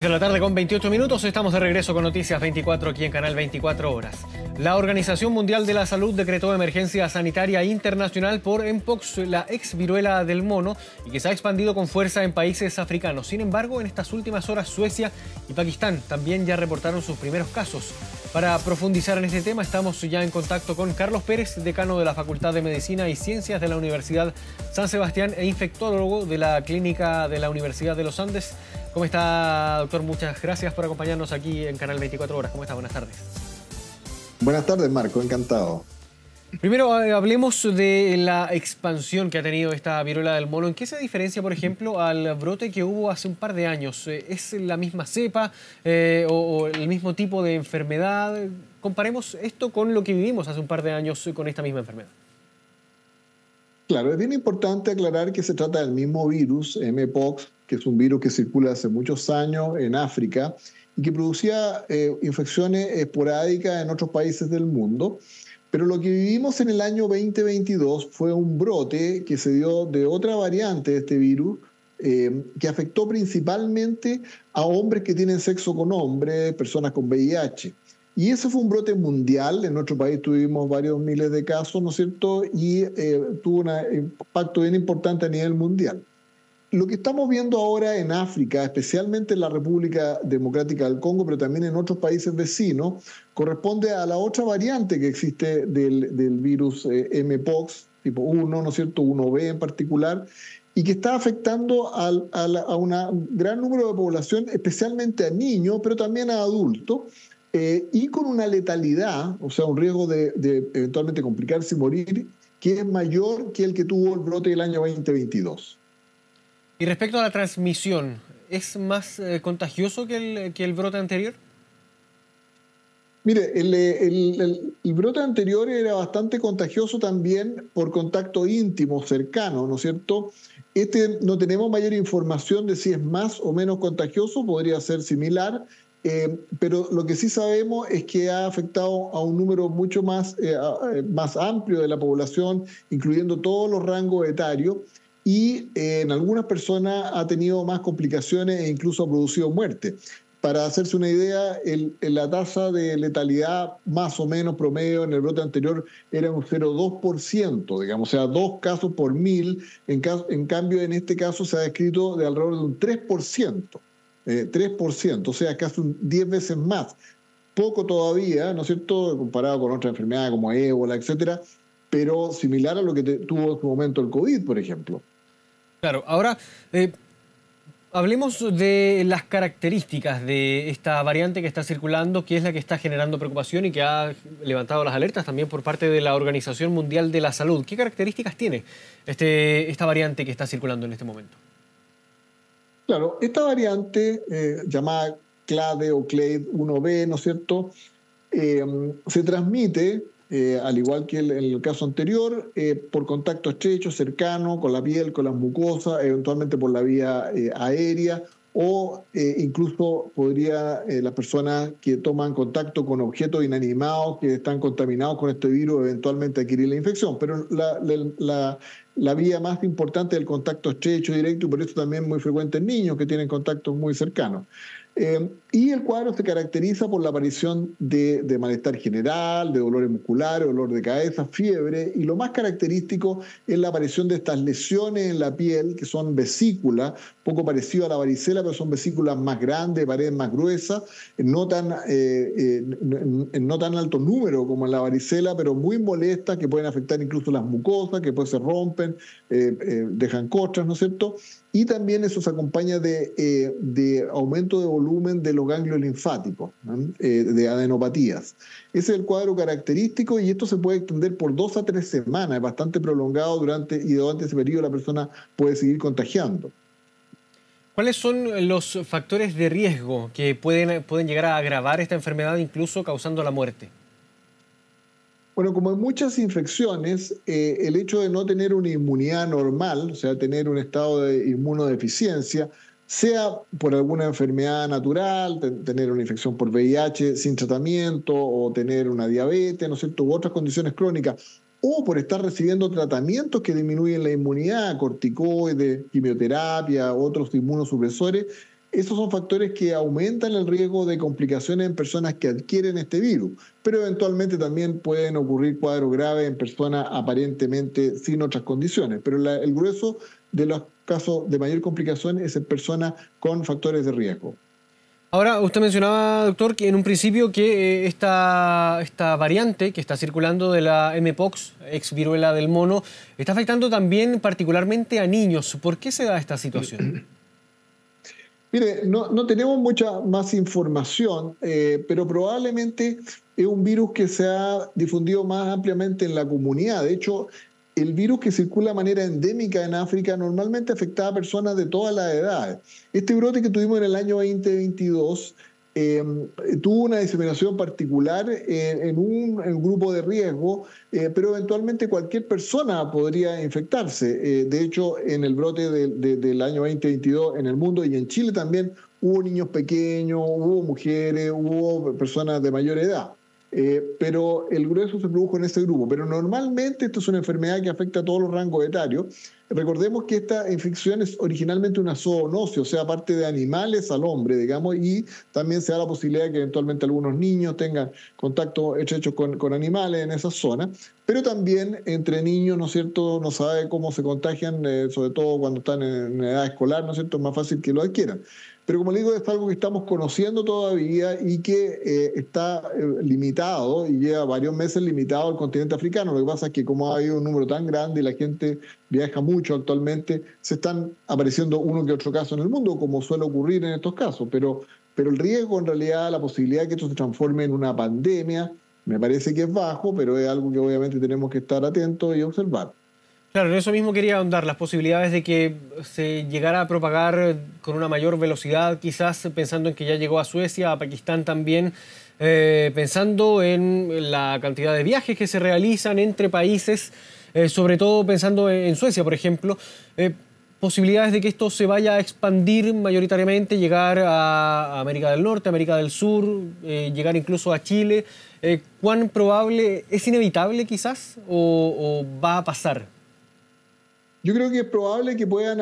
De la tarde con 28 minutos, estamos de regreso con Noticias 24 aquí en Canal 24 Horas. La Organización Mundial de la Salud decretó emergencia sanitaria internacional por Mpox, la ex viruela del mono, y que se ha expandido con fuerza en países africanos. Sin embargo, en estas últimas horas Suecia y Pakistán también ya reportaron sus primeros casos. Para profundizar en este tema estamos ya en contacto con Carlos Pérez, decano de la Facultad de Medicina y Ciencias de la Universidad San Sebastián e infectólogo de la Clínica de la Universidad de los Andes. ¿Cómo está, doctor? Muchas gracias por acompañarnos aquí en Canal 24 Horas. ¿Cómo está? Buenas tardes. Buenas tardes, Marco. Encantado. Primero, hablemos de la expansión que ha tenido esta viruela del mono. ¿En qué se diferencia, por ejemplo, al brote que hubo hace un par de años? ¿Es la misma cepa o el mismo tipo de enfermedad? Comparemos esto con lo que vivimos hace un par de años con esta misma enfermedad. Claro, es bien importante aclarar que se trata del mismo virus, Mpox, que es un virus que circula hace muchos años en África y que producía infecciones esporádicas en otros países del mundo. Pero lo que vivimos en el año 2022 fue un brote que se dio de otra variante de este virus que afectó principalmente a hombres que tienen sexo con hombres, personas con VIH. Y ese fue un brote mundial. En nuestro país tuvimos varios miles de casos, ¿no es cierto? Y tuvo un impacto bien importante a nivel mundial. Lo que estamos viendo ahora en África, especialmente en la República Democrática del Congo, pero también en otros países vecinos, corresponde a la otra variante que existe del virus Mpox, tipo 1, ¿no es cierto? 1B en particular, y que está afectando a un gran número de población, especialmente a niños, pero también a adultos, y con una letalidad, o sea, un riesgo de eventualmente complicarse y morir, que es mayor que el que tuvo el brote del año 2022. Y respecto a la transmisión, ¿es más contagioso que el brote anterior? Mire, el brote anterior era bastante contagioso también por contacto íntimo, cercano, ¿no es cierto? Este no tenemos mayor información de si es más o menos contagioso, podría ser similar, pero lo que sí sabemos es que ha afectado a un número mucho más amplio de la población, incluyendo todos los rangos etarios, y en algunas personas ha tenido más complicaciones e incluso ha producido muerte. Para hacerse una idea, la tasa de letalidad más o menos promedio en el brote anterior era un 0,2%, digamos, o sea, 2 casos por 1000. En cambio, en este caso se ha descrito de alrededor de un 3%, 3%, o sea, casi 10 veces más. Poco todavía, ¿no es cierto?, comparado con otras enfermedades como ébola, etcétera, pero similar a lo que tuvo en su momento el COVID, por ejemplo. Claro, ahora hablemos de las características de esta variante que está circulando, que es la que está generando preocupación y que ha levantado las alertas también por parte de la Organización Mundial de la Salud. ¿Qué características tiene esta variante que está circulando en este momento? Claro, esta variante llamada CLADE o CLADE 1B, ¿no es cierto?, se transmite, al igual que en el caso anterior, por contacto estrecho, cercano, con la piel, con las mucosas, eventualmente por la vía aérea, o incluso podría las personas que toman contacto con objetos inanimados que están contaminados con este virus eventualmente adquirir la infección. Pero la vía más importante es el contacto estrecho, directo, y por eso también muy frecuente en niños que tienen contactos muy cercanos. Y el cuadro se caracteriza por la aparición de malestar general, de dolores musculares, dolor de cabeza, fiebre, y lo más característico es la aparición de estas lesiones en la piel, que son vesículas, poco parecido a la varicela, pero son vesículas más grandes, paredes más gruesas, no tan alto número como en la varicela, pero muy molestas, que pueden afectar incluso las mucosas, que pues se rompen, dejan costras, ¿no es cierto? Y también eso se acompaña de aumento de volumen de los ganglios linfáticos, ¿no?, de adenopatías. Ese es el cuadro característico y esto se puede extender por 2 a 3 semanas, es bastante prolongado durante ese periodo la persona puede seguir contagiando. ¿Cuáles son los factores de riesgo que pueden llegar a agravar esta enfermedad, incluso causando la muerte? Bueno, como en muchas infecciones, el hecho de no tener una inmunidad normal, o sea, tener un estado de inmunodeficiencia, sea por alguna enfermedad natural, tener una infección por VIH sin tratamiento, o tener una diabetes, ¿no es cierto?, u otras condiciones crónicas, o por estar recibiendo tratamientos que disminuyen la inmunidad, corticoides, quimioterapia, otros inmunosupresores, esos son factores que aumentan el riesgo de complicaciones en personas que adquieren este virus, pero eventualmente también pueden ocurrir cuadros graves en personas aparentemente sin otras condiciones. Pero el grueso de los casos de mayor complicación es en personas con factores de riesgo. Ahora, usted mencionaba, doctor, que en un principio que esta variante que está circulando de la Mpox, ex viruela del mono, está afectando también particularmente a niños. ¿Por qué se da esta situación? Mire, no tenemos mucha más información, pero probablemente es un virus que se ha difundido más ampliamente en la comunidad. De hecho, el virus que circula de manera endémica en África normalmente afectaba a personas de todas las edades. Este brote que tuvimos en el año 2022 tuvo una diseminación particular en un grupo de riesgo, pero eventualmente cualquier persona podría infectarse. De hecho, en el brote del año 2022 en el mundo y en Chile también hubo niños pequeños, hubo mujeres, hubo personas de mayor edad. Pero el grueso se produjo en ese grupo. Pero normalmente esto es una enfermedad que afecta a todos los rangos etarios. Recordemos que esta infección es originalmente una zoonosis, o sea, parte de animales al hombre, digamos, y también se da la posibilidad de que eventualmente algunos niños tengan contacto estrecho con animales en esa zona, pero también entre niños, ¿no es cierto?, no sabe cómo se contagian, sobre todo cuando están en edad escolar, ¿no es cierto?, es más fácil que lo adquieran. Pero como le digo, es algo que estamos conociendo todavía y que está limitado y lleva varios meses limitado al continente africano. Lo que pasa es que como ha habido un número tan grande y la gente viaja mucho actualmente, se están apareciendo uno que otro caso en el mundo, como suele ocurrir en estos casos. Pero el riesgo, en realidad, la posibilidad de que esto se transforme en una pandemia, me parece que es bajo, pero es algo que obviamente tenemos que estar atentos y observar. Claro, en eso mismo quería ahondar, las posibilidades de que se llegara a propagar con una mayor velocidad, quizás pensando en que ya llegó a Suecia, a Pakistán también, pensando en la cantidad de viajes que se realizan entre países, sobre todo pensando en Suecia, por ejemplo, posibilidades de que esto se vaya a expandir mayoritariamente, llegar a América del Norte, América del Sur, llegar incluso a Chile. ¿Cuán probable, es inevitable quizás o va a pasar? Yo creo que es probable que puedan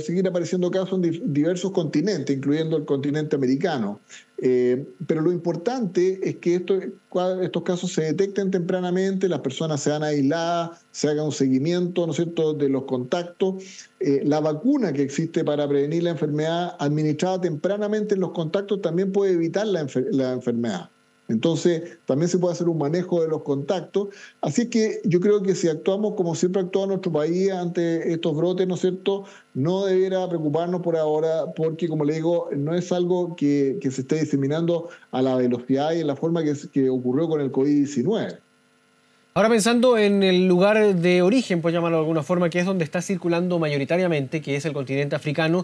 seguir apareciendo casos en diversos continentes, incluyendo el continente americano. Pero lo importante es que estos casos se detecten tempranamente, las personas sean aisladas, se haga un seguimiento, ¿no es cierto?, de los contactos. La vacuna que existe para prevenir la enfermedad, administrada tempranamente en los contactos, también puede evitar la enfermedad. Entonces, también se puede hacer un manejo de los contactos. Así que yo creo que si actuamos como siempre actúa nuestro país ante estos brotes, ¿no es cierto?, no debiera preocuparnos por ahora, porque, como le digo, no es algo que se esté diseminando a la velocidad y en la forma que ocurrió con el COVID-19. Ahora pensando en el lugar de origen, por llamarlo de alguna forma, que es donde está circulando mayoritariamente, que es el continente africano,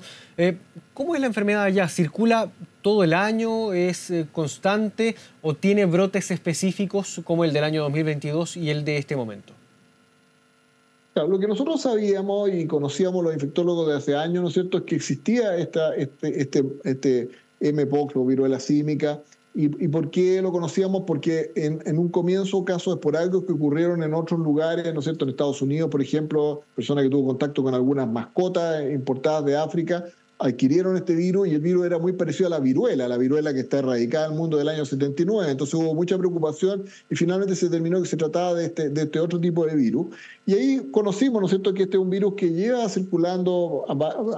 ¿cómo es la enfermedad allá? ¿Circula todo el año? ¿Es constante? ¿O tiene brotes específicos como el del año 2022 y el de este momento? Claro, lo que nosotros sabíamos y conocíamos los infectólogos de hace años, ¿no es cierto?, es que existía este Mpox o viruela símica. ¿Y por qué lo conocíamos? Porque en un comienzo casos esporádicos que ocurrieron en otros lugares, ¿no es cierto?, en Estados Unidos, por ejemplo, personas que tuvo contacto con algunas mascotas importadas de África, adquirieron este virus y el virus era muy parecido a la viruela que está erradicada del mundo del año 79. Entonces hubo mucha preocupación y finalmente se determinó que se trataba de este otro tipo de virus. Y ahí conocimos, ¿no es cierto?, que este es un virus que lleva circulando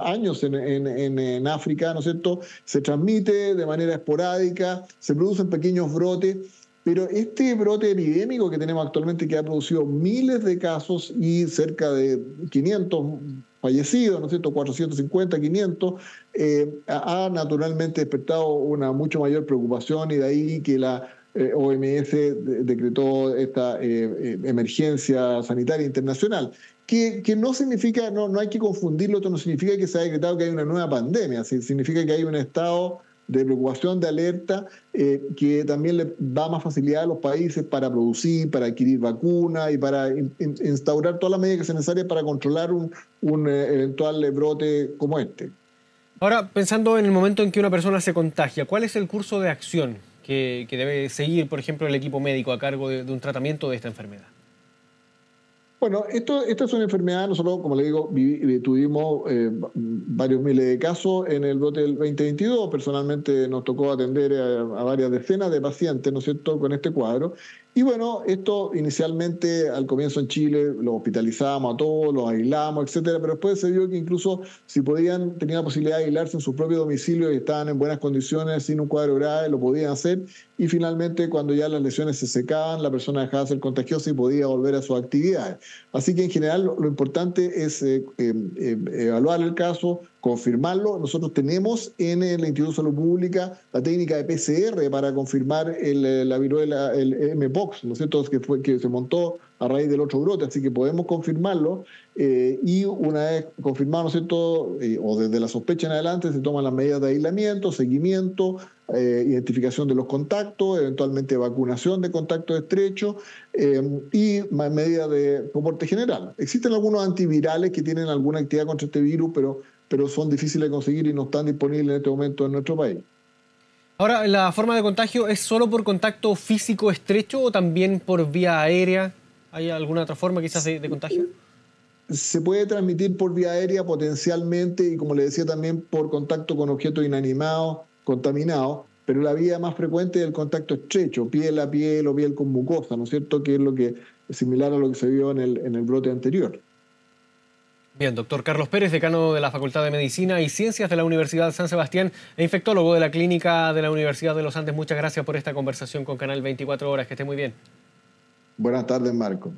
años en África, ¿no es cierto?, se transmite de manera esporádica, se producen pequeños brotes. Pero este brote epidémico que tenemos actualmente, que ha producido miles de casos y cerca de 500 fallecidos, ¿no es cierto?, 450, 500, ha naturalmente despertado una mucho mayor preocupación y de ahí que la OMS decretó esta emergencia sanitaria internacional. Que no significa, no hay que confundirlo, esto no significa que se haya decretado que hay una nueva pandemia, significa que hay un estado de preocupación, de alerta, que también le da más facilidad a los países para producir, para adquirir vacunas y para instaurar todas las medidas que sean necesarias para controlar un eventual brote como este. Ahora, pensando en el momento en que una persona se contagia, ¿cuál es el curso de acción que debe seguir, por ejemplo, el equipo médico a cargo de un tratamiento de esta enfermedad? Bueno, esta es una enfermedad, nosotros, como le digo, tuvimos varios miles de casos en el brote del 2022. Personalmente nos tocó atender a varias decenas de pacientes, ¿no es cierto?, con este cuadro. Y bueno, esto inicialmente al comienzo en Chile lo hospitalizábamos a todos, los aislamos, etcétera, pero después se vio que incluso si tenían la posibilidad de aislarse en su propio domicilio y estaban en buenas condiciones, sin un cuadro grave, lo podían hacer. Y finalmente, cuando ya las lesiones se secaban, la persona dejaba de ser contagiosa y podía volver a sus actividades. Así que en general lo importante es evaluar el caso, confirmarlo. Nosotros tenemos en el Instituto de Salud Pública la técnica de PCR para confirmar la viruela, el mpox, ¿no es cierto?, que se montó a raíz del otro brote, así que podemos confirmarlo y una vez confirmado, ¿no es cierto?, o desde la sospecha en adelante se toman las medidas de aislamiento, seguimiento, identificación de los contactos, eventualmente vacunación de contactos estrechos y medidas de soporte general. Existen algunos antivirales que tienen alguna actividad contra este virus, pero son difíciles de conseguir y no están disponibles en este momento en nuestro país. Ahora, ¿la forma de contagio es solo por contacto físico estrecho o también por vía aérea? ¿Hay alguna otra forma quizás de contagio? Se puede transmitir por vía aérea potencialmente y, como le decía, también por contacto con objetos inanimados, contaminados, pero la vía más frecuente es el contacto estrecho, piel a piel o piel con mucosa, ¿no es cierto?, que es lo que es similar a lo que se vio en el brote anterior. Bien, doctor Carlos Pérez, decano de la Facultad de Medicina y Ciencias de la Universidad de San Sebastián e infectólogo de la Clínica de la Universidad de los Andes. Muchas gracias por esta conversación con Canal 24 Horas. Que esté muy bien. Buenas tardes, Marco.